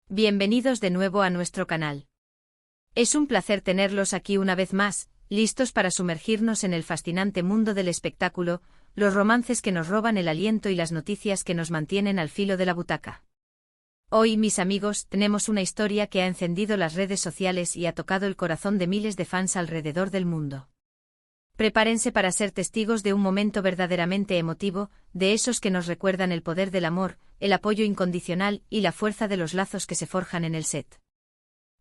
Bienvenidos de nuevo a nuestro canal. Es un placer tenerlos aquí una vez más, listos para sumergirnos en el fascinante mundo del espectáculo, los romances que nos roban el aliento y las noticias que nos mantienen al filo de la butaca. Hoy, mis amigos, tenemos una historia que ha encendido las redes sociales y ha tocado el corazón de miles de fans alrededor del mundo. Prepárense para ser testigos de un momento verdaderamente emotivo, de esos que nos recuerdan el poder del amor, el apoyo incondicional y la fuerza de los lazos que se forjan en el set.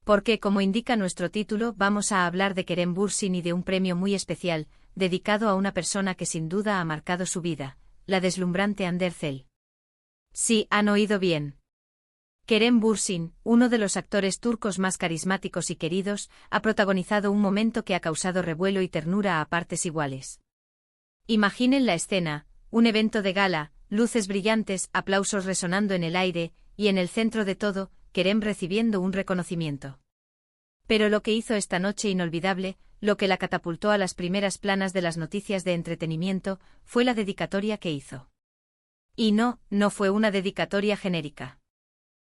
Porque, como indica nuestro título, vamos a hablar de Kerem Bürsin y de un premio muy especial, dedicado a una persona que sin duda ha marcado su vida, la deslumbrante Hande Erçel. Sí, han oído bien. Kerem Bürsin, uno de los actores turcos más carismáticos y queridos, ha protagonizado un momento que ha causado revuelo y ternura a partes iguales. Imaginen la escena, un evento de gala, luces brillantes, aplausos resonando en el aire, y en el centro de todo, Kerem recibiendo un reconocimiento. Pero lo que hizo esta noche inolvidable, lo que la catapultó a las primeras planas de las noticias de entretenimiento, fue la dedicatoria que hizo. Y no fue una dedicatoria genérica.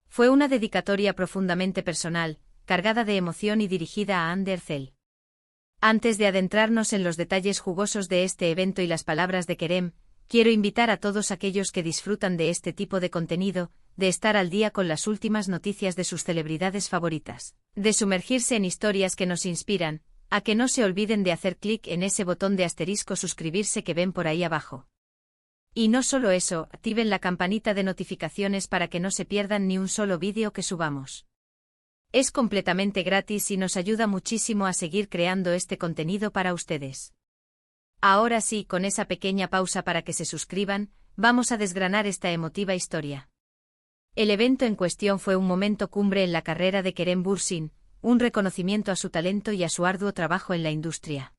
Fue una dedicatoria profundamente personal, cargada de emoción y dirigida a Hande Erçel. Antes de adentrarnos en los detalles jugosos de este evento y las palabras de Kerem, quiero invitar a todos aquellos que disfrutan de este tipo de contenido, de estar al día con las últimas noticias de sus celebridades favoritas, de sumergirse en historias que nos inspiran, a que no se olviden de hacer clic en ese botón de asterisco suscribirse que ven por ahí abajo. Y no solo eso, activen la campanita de notificaciones para que no se pierdan ni un solo vídeo que subamos. Es completamente gratis y nos ayuda muchísimo a seguir creando este contenido para ustedes. Ahora sí, con esa pequeña pausa para que se suscriban, vamos a desgranar esta emotiva historia. El evento en cuestión fue un momento cumbre en la carrera de Kerem Bürsin, un reconocimiento a su talento y a su arduo trabajo en la industria.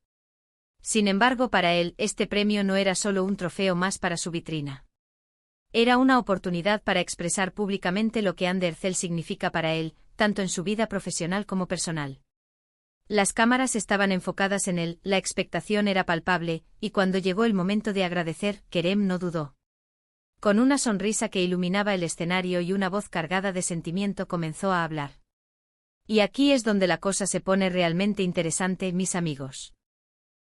Sin embargo, para él, este premio no era solo un trofeo más para su vitrina. Era una oportunidad para expresar públicamente lo que Hande Erçel significa para él, tanto en su vida profesional como personal. Las cámaras estaban enfocadas en él, la expectación era palpable, y cuando llegó el momento de agradecer, Kerem no dudó. Con una sonrisa que iluminaba el escenario y una voz cargada de sentimiento comenzó a hablar. Y aquí es donde la cosa se pone realmente interesante, mis amigos.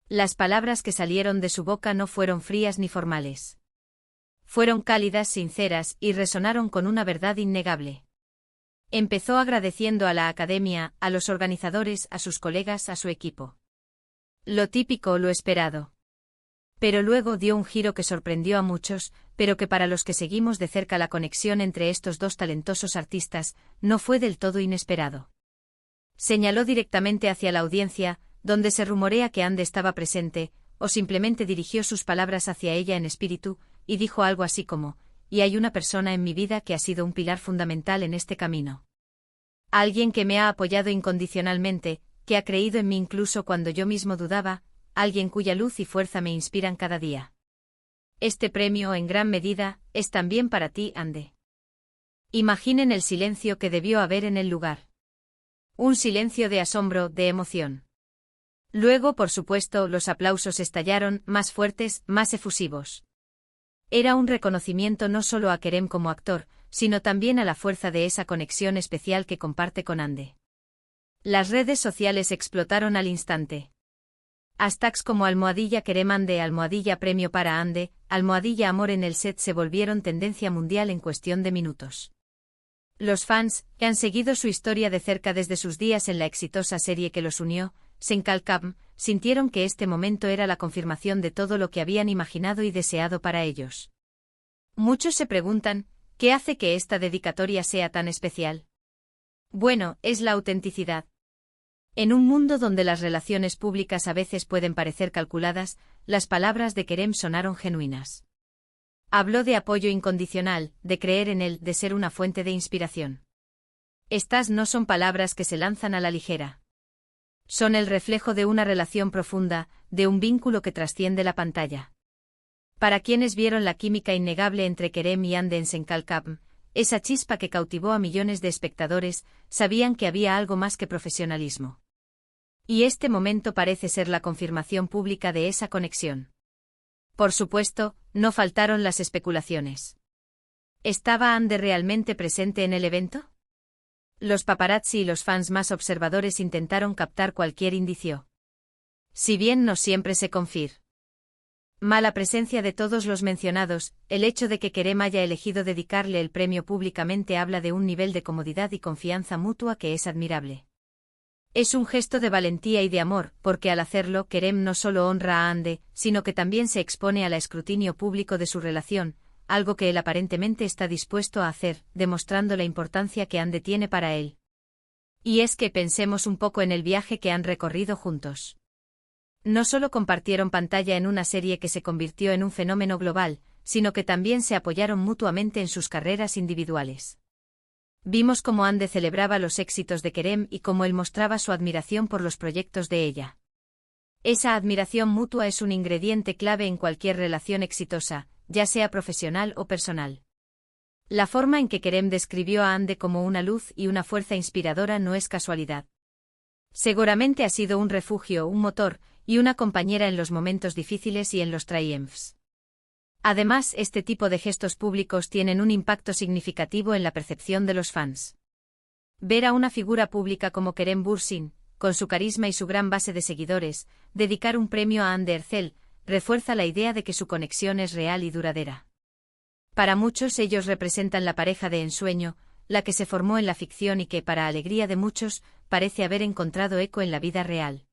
Las palabras que salieron de su boca no fueron frías ni formales. Fueron cálidas, sinceras, y resonaron con una verdad innegable. Empezó agradeciendo a la academia, a los organizadores, a sus colegas, a su equipo. Lo típico, lo esperado. Pero luego dio un giro que sorprendió a muchos, pero que para los que seguimos de cerca la conexión entre estos dos talentosos artistas, no fue del todo inesperado. Señaló directamente hacia la audiencia, donde se rumorea que Hande estaba presente, o simplemente dirigió sus palabras hacia ella en espíritu, y dijo algo así como, y hay una persona en mi vida que ha sido un pilar fundamental en este camino. Alguien que me ha apoyado incondicionalmente, que ha creído en mí incluso cuando yo mismo dudaba, alguien cuya luz y fuerza me inspiran cada día. Este premio, en gran medida, es también para ti, Hande. Imaginen el silencio que debió haber en el lugar. Un silencio de asombro, de emoción. Luego, por supuesto, los aplausos estallaron, más fuertes, más efusivos. Era un reconocimiento no solo a Kerem como actor, sino también a la fuerza de esa conexión especial que comparte con Hande. Las redes sociales explotaron al instante. Hashtags como #Kerem Hande, #premio para Hande, #amor en el set se volvieron tendencia mundial en cuestión de minutos. Los fans, que han seguido su historia de cerca desde sus días en la exitosa serie que los unió, Senkalkam, sintieron que este momento era la confirmación de todo lo que habían imaginado y deseado para ellos. Muchos se preguntan, ¿qué hace que esta dedicatoria sea tan especial? Bueno, es la autenticidad. En un mundo donde las relaciones públicas a veces pueden parecer calculadas, las palabras de Kerem sonaron genuinas. Habló de apoyo incondicional, de creer en él, de ser una fuente de inspiración. Estas no son palabras que se lanzan a la ligera. Son el reflejo de una relación profunda, de un vínculo que trasciende la pantalla. Para quienes vieron la química innegable entre Kerem y Hande en Senkalkam, esa chispa que cautivó a millones de espectadores, sabían que había algo más que profesionalismo. Y este momento parece ser la confirmación pública de esa conexión. Por supuesto, no faltaron las especulaciones. ¿Estaba Hande realmente presente en el evento? Los paparazzi y los fans más observadores intentaron captar cualquier indicio. Si bien no siempre se confirma la presencia de todos los mencionados, el hecho de que Kerem haya elegido dedicarle el premio públicamente habla de un nivel de comodidad y confianza mutua que es admirable. Es un gesto de valentía y de amor, porque al hacerlo Kerem no solo honra a Hande, sino que también se expone al escrutinio público de su relación, algo que él aparentemente está dispuesto a hacer, demostrando la importancia que Hande tiene para él. Y es que pensemos un poco en el viaje que han recorrido juntos. No solo compartieron pantalla en una serie que se convirtió en un fenómeno global, sino que también se apoyaron mutuamente en sus carreras individuales. Vimos cómo Hande celebraba los éxitos de Kerem y cómo él mostraba su admiración por los proyectos de ella. Esa admiración mutua es un ingrediente clave en cualquier relación exitosa, ya sea profesional o personal. La forma en que Kerem describió a Hande como una luz y una fuerza inspiradora no es casualidad. Seguramente ha sido un refugio, un motor, y una compañera en los momentos difíciles y en los triunfos. Además, este tipo de gestos públicos tienen un impacto significativo en la percepción de los fans. Ver a una figura pública como Kerem Bürsin, con su carisma y su gran base de seguidores, dedicar un premio a Hande Erçel, refuerza la idea de que su conexión es real y duradera. Para muchos ellos representan la pareja de ensueño, la que se formó en la ficción y que, para alegría de muchos, parece haber encontrado eco en la vida real.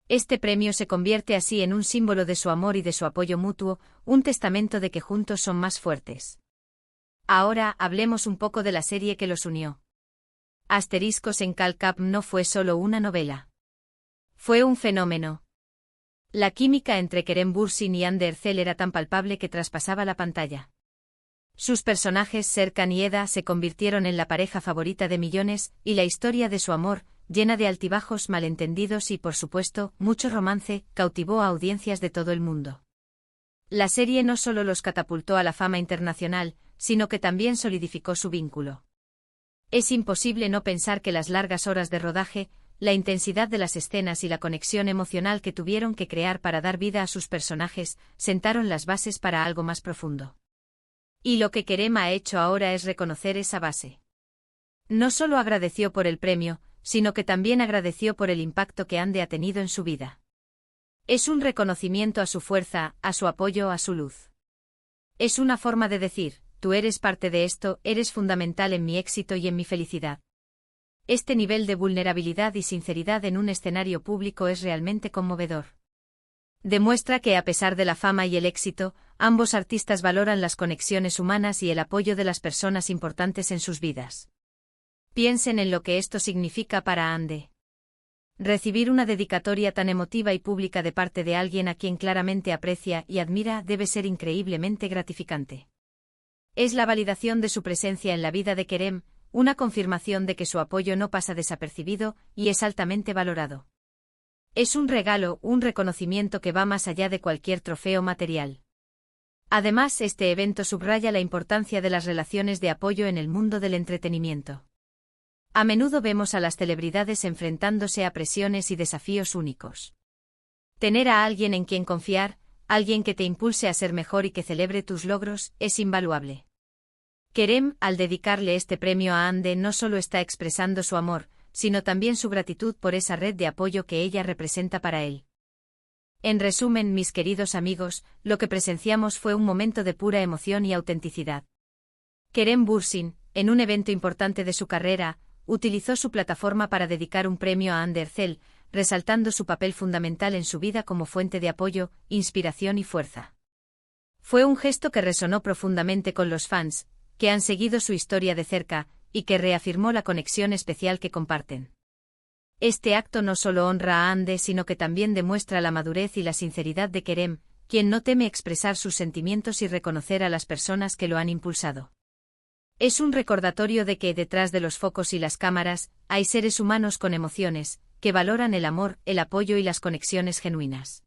Este premio se convierte así en un símbolo de su amor y de su apoyo mutuo, un testamento de que juntos son más fuertes. Ahora hablemos un poco de la serie que los unió. Asteriscos en Calcap no fue solo una novela. Fue un fenómeno. La química entre Kerem Bürsin y Hande Erçel era tan palpable que traspasaba la pantalla. Sus personajes Serkan y Eda se convirtieron en la pareja favorita de millones, y la historia de su amor, llena de altibajos, malentendidos y, por supuesto, mucho romance, cautivó a audiencias de todo el mundo. La serie no solo los catapultó a la fama internacional, sino que también solidificó su vínculo. Es imposible no pensar que las largas horas de rodaje, la intensidad de las escenas y la conexión emocional que tuvieron que crear para dar vida a sus personajes, sentaron las bases para algo más profundo. Y lo que Kerem ha hecho ahora es reconocer esa base. No solo agradeció por el premio, sino que también agradeció por el impacto que Hande ha tenido en su vida. Es un reconocimiento a su fuerza, a su apoyo, a su luz. Es una forma de decir, tú eres parte de esto, eres fundamental en mi éxito y en mi felicidad. Este nivel de vulnerabilidad y sinceridad en un escenario público es realmente conmovedor. Demuestra que a pesar de la fama y el éxito, ambos artistas valoran las conexiones humanas y el apoyo de las personas importantes en sus vidas. Piensen en lo que esto significa para Hande. Recibir una dedicatoria tan emotiva y pública de parte de alguien a quien claramente aprecia y admira debe ser increíblemente gratificante. Es la validación de su presencia en la vida de Kerem, una confirmación de que su apoyo no pasa desapercibido y es altamente valorado. Es un regalo, un reconocimiento que va más allá de cualquier trofeo material. Además, este evento subraya la importancia de las relaciones de apoyo en el mundo del entretenimiento. A menudo vemos a las celebridades enfrentándose a presiones y desafíos únicos. Tener a alguien en quien confiar, alguien que te impulse a ser mejor y que celebre tus logros, es invaluable. Kerem, al dedicarle este premio a Hande, no solo está expresando su amor, sino también su gratitud por esa red de apoyo que ella representa para él. En resumen, mis queridos amigos, lo que presenciamos fue un momento de pura emoción y autenticidad. Kerem Bürsin, en un evento importante de su carrera, utilizó su plataforma para dedicar un premio a Hande Erçel, resaltando su papel fundamental en su vida como fuente de apoyo, inspiración y fuerza. Fue un gesto que resonó profundamente con los fans, que han seguido su historia de cerca, y que reafirmó la conexión especial que comparten. Este acto no solo honra a Hande, sino que también demuestra la madurez y la sinceridad de Kerem, quien no teme expresar sus sentimientos y reconocer a las personas que lo han impulsado. Es un recordatorio de que detrás de los focos y las cámaras, hay seres humanos con emociones, que valoran el amor, el apoyo y las conexiones genuinas.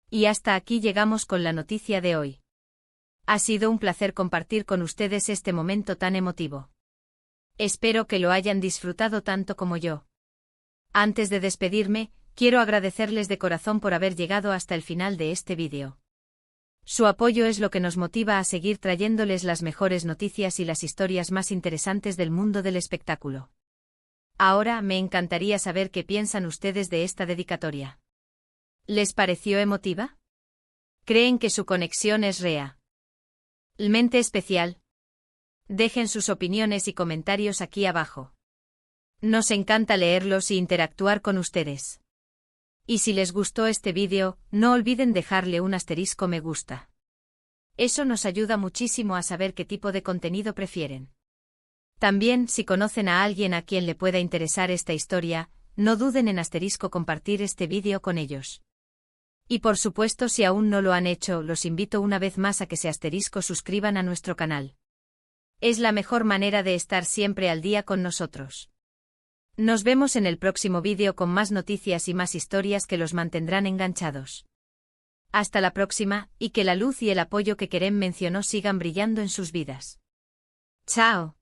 Y hasta aquí llegamos con la noticia de hoy. Ha sido un placer compartir con ustedes este momento tan emotivo. Espero que lo hayan disfrutado tanto como yo. Antes de despedirme, quiero agradecerles de corazón por haber llegado hasta el final de este vídeo. Su apoyo es lo que nos motiva a seguir trayéndoles las mejores noticias y las historias más interesantes del mundo del espectáculo. Ahora me encantaría saber qué piensan ustedes de esta dedicatoria. ¿Les pareció emotiva? ¿Creen que su conexión es realmente especial? Dejen sus opiniones y comentarios aquí abajo. Nos encanta leerlos y interactuar con ustedes. Y si les gustó este vídeo, no olviden dejarle un asterisco me gusta. Eso nos ayuda muchísimo a saber qué tipo de contenido prefieren. También, si conocen a alguien a quien le pueda interesar esta historia, no duden en asterisco compartir este vídeo con ellos. Y por supuesto, si aún no lo han hecho, los invito una vez más a que se asterisco suscriban a nuestro canal. Es la mejor manera de estar siempre al día con nosotros. Nos vemos en el próximo vídeo con más noticias y más historias que los mantendrán enganchados. Hasta la próxima, y que la luz y el apoyo que Kerem mencionó sigan brillando en sus vidas. ¡Chao!